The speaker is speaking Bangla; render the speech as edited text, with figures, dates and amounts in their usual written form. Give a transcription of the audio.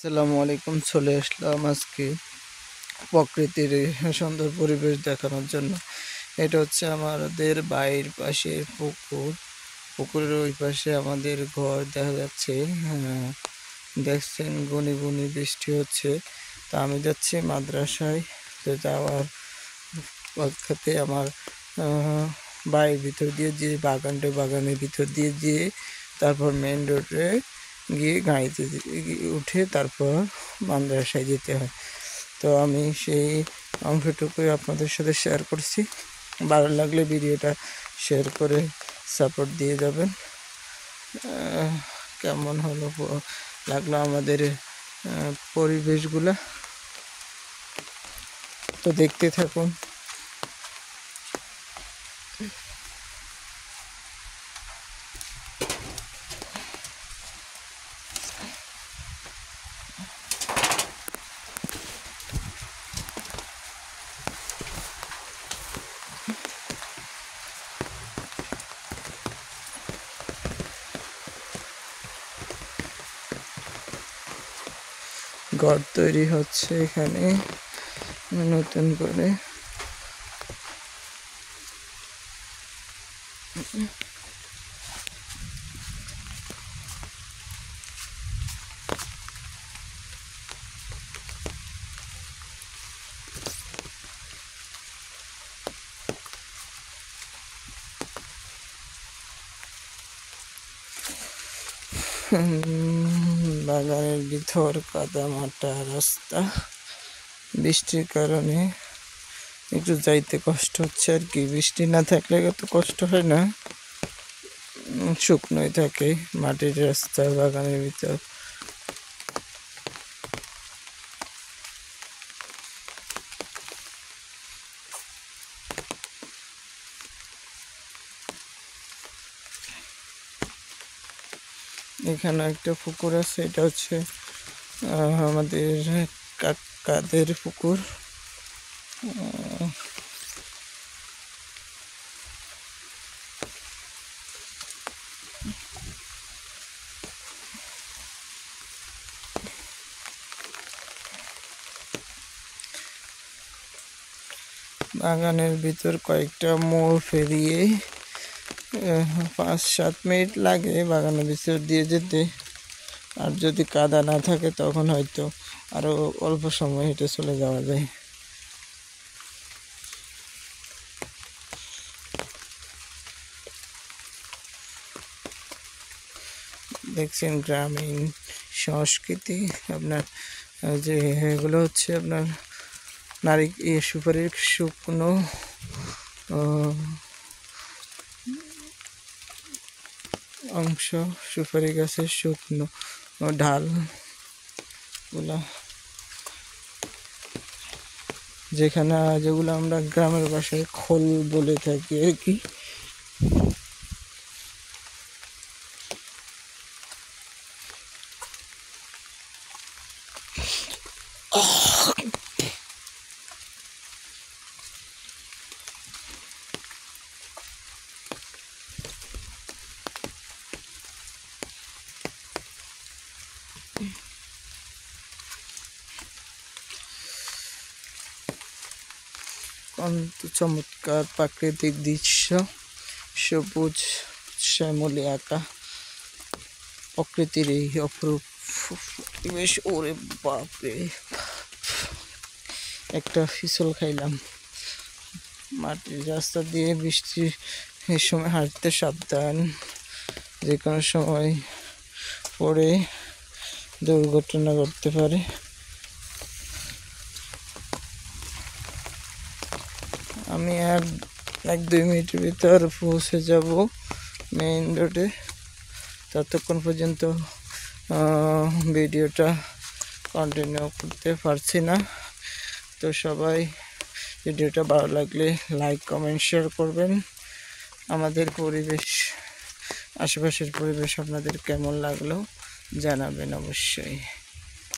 আসসালামু আলাইকুম। চলে আসলাম আজকে প্রকৃতির সুন্দর পরিবেশ দেখানোর জন্য। এটা হচ্ছে আমাদের বাড়ির পাশে পুকুর। পুকুরের ওই পাশে আমাদের ঘর দেখা যাচ্ছে। দেখছেন গুনি গুনি বৃষ্টি হচ্ছে। তা আমি যাচ্ছি মাদ্রাসায়। তো যাওয়ার পথে আমার বাড়ির ভিতর দিয়ে যে বাগানের ভিতর দিয়ে যেয়ে তারপর মেন রোডে গিয়ে গাড়িতে উঠে তারপর মাদ্রাসায় যেতে হয়। তো আমি সেই অংশটুকুই আপনাদের সাথে শেয়ার করছি। ভালো লাগলে ভিডিওটা শেয়ার করে সাপোর্ট দিয়ে যাবেন। কেমন লাগলো আমাদের পরিবেশগুলা, তো দেখতে থাকুন। ঘর তৈরি হচ্ছে এখানে নতুন করে। বাগানের ভিতর কাদা মাটা রাস্তা, বৃষ্টির কারণে একটু যাইতে কষ্ট হচ্ছে আর কি। বৃষ্টি না থাকলে তো কষ্ট হয় না, শুকনোই থাকে মাটির রাস্তা বাগানের ভিতর। এখানে একটা পুকুর আছে, এটা হচ্ছে আমাদের কাকাদের পুকুর। বাগানের ভিতর কয়েকটা মোড় ফেরিয়ে 5-7 মিনিট লাগে বাগানের ভিতর দিয়ে যেতে। আর যদি কাদা না থাকে তখন হয়তো আরো অল্প সময় হেঁটে চলে যাওয়া যায়। দেখছেন গ্রামীণ সংস্কৃতি। আপনার যে এগুলো হচ্ছে আপনার সুপারির শুকনো অংশ, সুপারি গাছের শুকনো ঢাল গুলা, যেগুলো আমরা গ্রামের ভাষায় খোল বলে থাকি আর কি। চমৎকার প্রাকৃতিক দৃশ্য, সবুজ শ্যামলি আঁকা প্রকৃতির এই অপরূপ পরিবেশ। ওরে বাপরে, একটা ফিসল খাইলাম। মাটির রাস্তা দিয়ে বৃষ্টির সময় হাঁটতে সাবধান, যে কোনো সময় পড়ে দুর্ঘটনা ঘটতে পারে। আমি আর 1-2 মিনিটের ভিতর পৌঁছে যাব মেইন রোডে। ততক্ষণ পর্যন্ত ভিডিওটা কন্টিনিউ করতে পারছি না। তো সবাই ভিডিওটা ভালো লাগলে লাইক কমেন্ট শেয়ার করবেন। আমাদের পরিবেশ, আশেপাশের পরিবেশ আপনাদের কেমন লাগলো জানাবেন অবশ্যই।